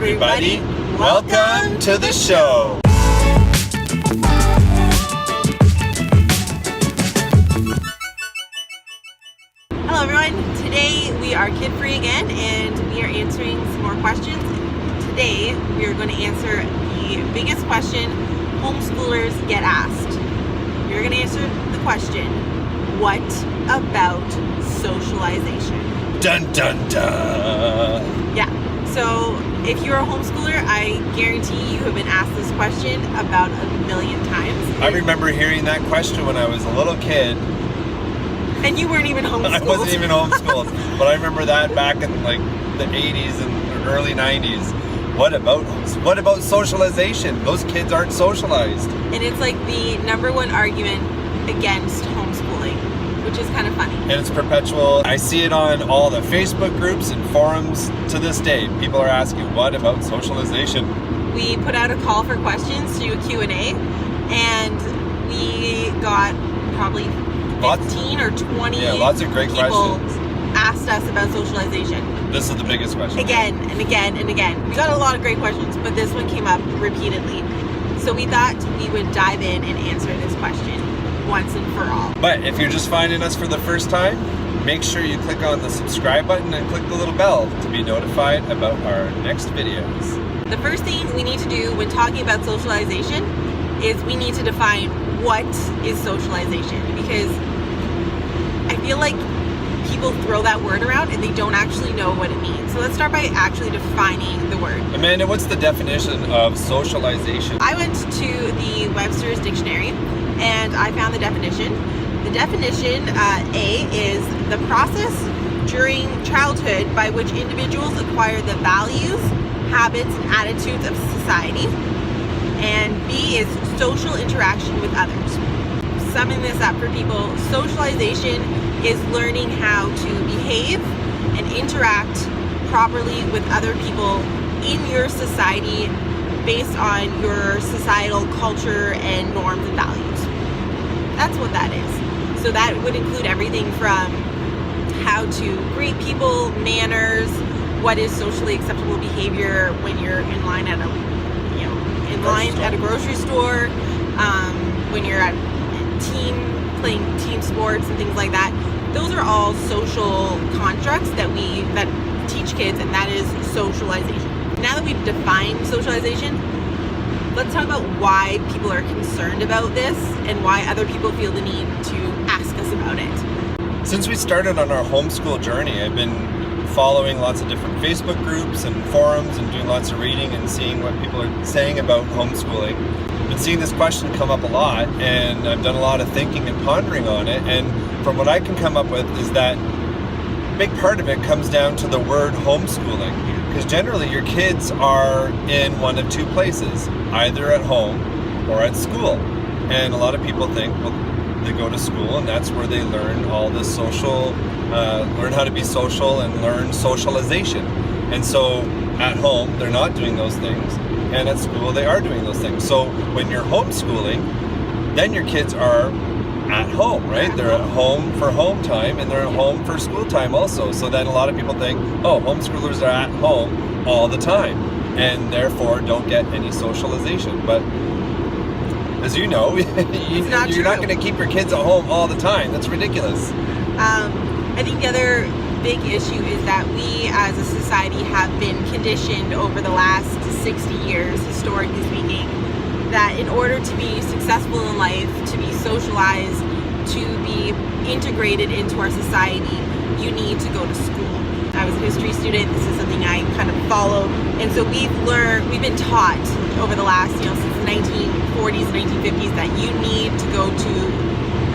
everybody. Welcome to the show. Hello everyone. Today we are kid-free again and we are answering some more questions. Today we are going to answer the biggest question homeschoolers get asked. We're going to answer the question, what about socialization? Dun dun dun. Yeah. So if you're a homeschooler, I guarantee you have been asked this question about 1,000,000 times. I remember hearing that question when I was a little kid. And you weren't even homeschooled. I wasn't even homeschooled, but I remember that back in like the 80s and early 90s. What about socialization? Those kids aren't socialized. And it's like the number one argument against homeschooling, which is kind of funny. And it's perpetual. I see it on all the Facebook groups and forums to this day. People are asking, what about socialization? We put out a call for questions to do a Q&A, and we got probably 15 or 20 lots of great people questions. Asked us about socialization. This is the biggest question. Again and again and again. We got a lot of great questions, but this one came up repeatedly. So we thought we would dive in and answer this question once and for all. But if you're just finding us for the first time, make sure you click on the subscribe button and click the little bell to be notified about our next videos. The first thing we need to do when talking about socialization is we need to define what is socialization, because I feel like people throw that word around and they don't actually know what it means. So let's start by actually defining the word. Amanda, what's the definition of socialization? I went to the Webster's Dictionary and I found the definition. The definition, A, is the process during childhood by which individuals acquire the values, habits, and attitudes of society. And B is social interaction with others. Summing this up for people, socialization is learning how to behave and interact properly with other people in your society based on your societal culture and norms and values. That's what that is. So that would include everything from how to greet people, manners, what is socially acceptable behavior when you're in line at a grocery store, when you're at playing team sports and things like that. Those are all social constructs that teach kids, and that is socialization. Now that we've defined socialization, let's talk about why people are concerned about this and why other people feel the need to ask us about it. Since we started on our homeschool journey, I've been following lots of different Facebook groups and forums and doing lots of reading and seeing what people are saying about homeschooling. I've been seeing this question come up a lot, and I've done a lot of thinking and pondering on it, and from what I can come up with is that a big part of it comes down to the word homeschooling, because generally your kids are in one of two places, either at home or at school. And a lot of people think, well, they go to school and that's where they learn all this learn how to be social and learn socialization. And so at home, they're not doing those things, and at school, they are doing those things. So when you're homeschooling, then your kids are at home, right? They're at home for home time and they're at home for school time also. So then a lot of people think, oh, homeschoolers are at home all the time and therefore don't get any socialization. But as you know, you're not going to keep your kids at home all the time. That's ridiculous. I think the other big issue is that we as a society have been conditioned over the last 60 years, historically speaking, that in order to be successful in life, to be socialized, to be integrated into our society, you need to go to school. I was a history student. This is something I kind of followed. And so we've been taught over the last, since the 1940s, 1950s, that you need to go to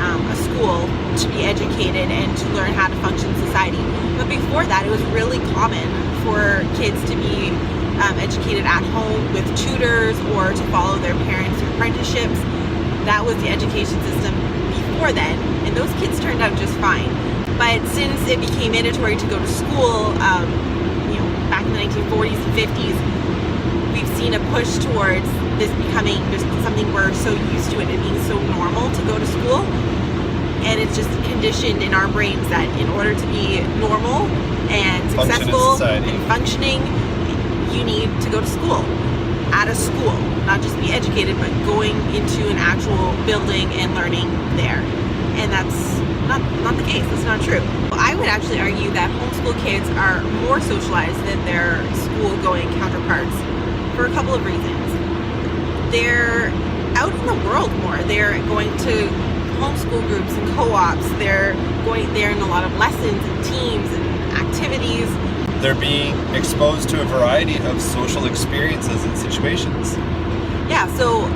a school to be educated and to learn how to function in society. But before that, it was really common for kids to be educated at home with tutors or to follow their parents through apprenticeships. That was the education system before then, and those kids turned out just fine. But since it became mandatory to go to school, back in the 1940s and 50s, we've seen a push towards this becoming just something we're so used to it and being so normal to go to school. And it's just conditioned in our brains that in order to be normal and successful and functioning, you need to go to school, at a school, not just be educated, but going into an actual building and learning there. And that's not the case. That's not true. I would actually argue that homeschool kids are more socialized than their school-going counterparts for a couple of reasons. They're out in the world more. They're going to homeschool groups and co-ops. They're in a lot of lessons and teams and activities. They're being exposed to a variety of social experiences and situations. Yeah, so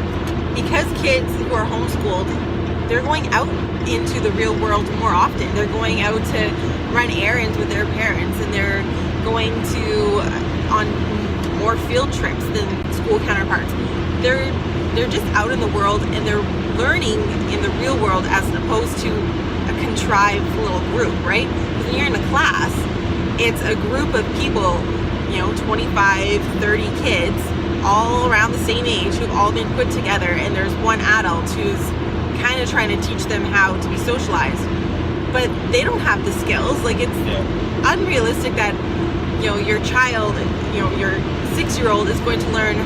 because kids who are homeschooled, they're going out into the real world more often. They're going out to run errands with their parents, and they're going on more field trips than school counterparts. They're just out in the world, and they're learning in the real world as opposed to a contrived little group, right? When you're in a class, it's a group of people, 25, 30 kids, all around the same age, who've all been put together, and there's one adult who's kind of trying to teach them how to be socialized. But they don't have the skills. Like, it's unrealistic that, your child, your 6-year-old is going to learn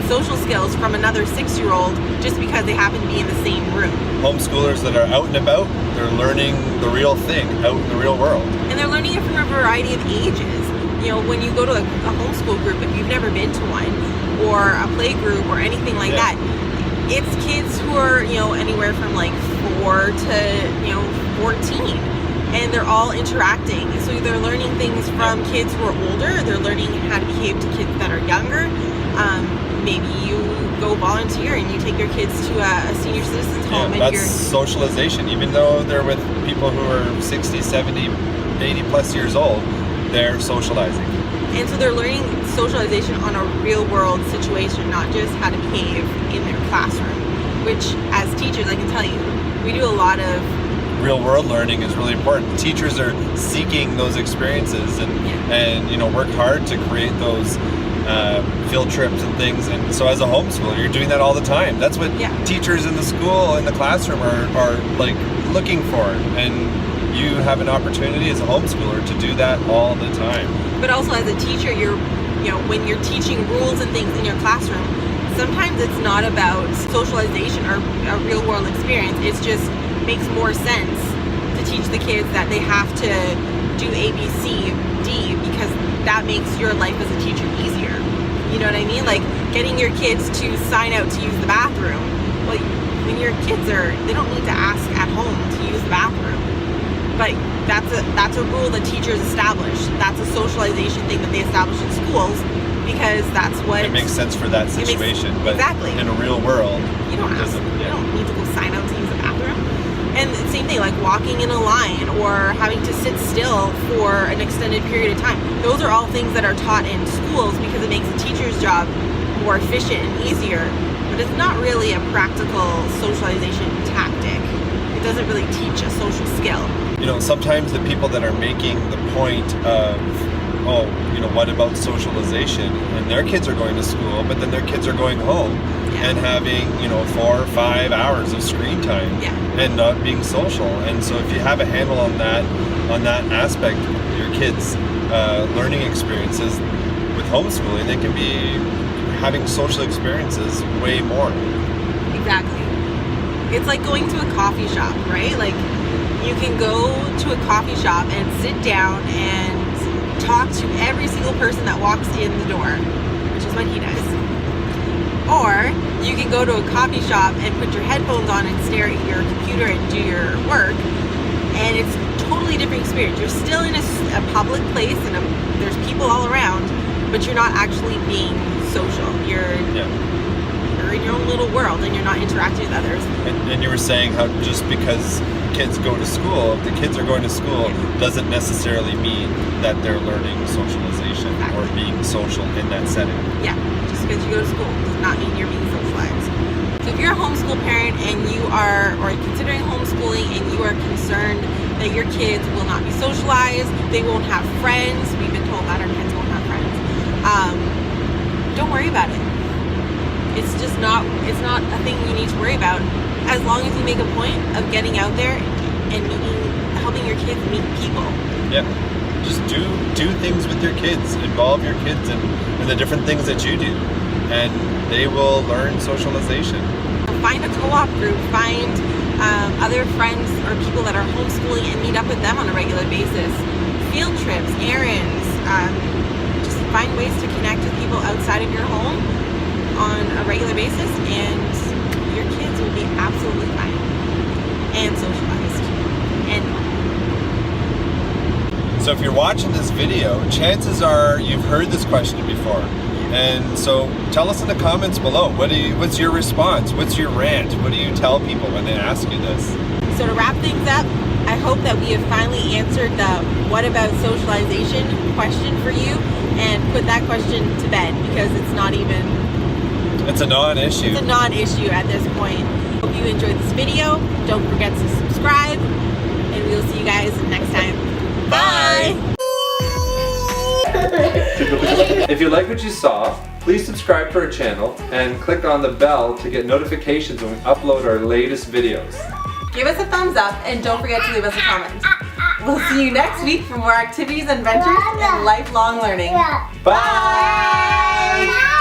social skills from another 6-year-old just because they happen to be in the same room. Homeschoolers that are out and about, they're learning the real thing out in the real world. And they're learning it from a variety of ages. When you go to a homeschool group, if you've never been to one, or a play group or anything like that, it's kids who are, anywhere from like 4 to, 14. And they're all interacting. So they're learning things from kids who are older. They're learning how to behave to kids that are younger. Maybe you go volunteer and you take your kids to a senior citizens home. And that's socialization. Even though they're with people who are 60, 70, 80 plus years old, they're socializing. And so they're learning socialization on a real world situation, not just how to behave in their classroom, which as teachers, I can tell you, we do a lot of real world learning is really important. Teachers are seeking those experiences and work hard to create those field trips and things. And so as a homeschooler, you're doing that all the time. That's what teachers in the school, in the classroom are like looking for. And you have an opportunity as a homeschooler to do that all the time. But also as a teacher, when you're teaching rules and things in your classroom, sometimes it's not about socialization or a real world experience. It's just makes more sense to teach the kids that they have to do A, B, C, D, because that makes your life as a teacher easier. You know what I mean? Like getting your kids to sign out to use the bathroom. Well, when your kids they don't need to ask at home to use the bathroom. But that's a rule that teachers establish. That's a socialization thing that they establish in schools, because that's what it makes sense for that situation. But exactly. In a real world, you don't need to go sign out to use the bathroom. And the same thing, like walking in a line or having to sit still for an extended period of time. Those are all things that are taught in schools because it makes the teacher's job more efficient and easier. But it's not really a practical socialization tactic. It doesn't really teach a social skill. Sometimes the people that are making the point of, what about socialization? And their kids are going to school, but then their kids are going home and having, 4 or 5 hours of screen time and not being social. And so if you have a handle on that aspect, your kids' learning experiences with homeschooling, they can be having social experiences way more. Exactly. It's like going to a coffee shop, right? Like you can go to a coffee shop and sit down and talk to every single person that walks in the door, which is what he does. Or you can go to a coffee shop and put your headphones on and stare at your computer and do your work, and it's a totally different experience. You're still in a public place and there's people all around, but you're not actually being social. You're in your own little world and you're not interacting with others. And you were saying how just because kids go to school, if the kids are going to school, doesn't necessarily mean that they're learning socialization or being social in that setting. Yeah, just because you go to school does not mean you're being socialized. So if you're a homeschool parent and you are, or considering homeschooling and you are concerned that your kids will not be socialized, they won't have friends, we've been told that our kids won't have friends, don't worry about it. It's just not, it's not a thing you need to worry about, as long as you make a point of getting out there and helping your kids meet people. Yeah. Just do things with your kids, involve your kids in the different things that you do, and they will learn socialization. Find a co-op group, find other friends or people that are homeschooling and meet up with them on a regular basis. Field trips, errands, just find ways to connect with people outside of your home on a regular basis, and your kids will be absolutely fine and socialized. And so if you're watching this video, chances are you've heard this question before. And so tell us in the comments below, what's your response? What's your rant? What do you tell people when they ask you this? So to wrap things up, I hope that we have finally answered the what about socialization question for you and put that question to bed, because it's not even... It's a non-issue. It's a non-issue at this point. Hope you enjoyed this video. Don't forget to subscribe, and we'll see you guys next time. Bye! If you like what you saw, please subscribe to our channel and click on the bell to get notifications when we upload our latest videos. Give us a thumbs up and don't forget to leave us a comment. We'll see you next week for more activities, adventures, and lifelong learning. Bye!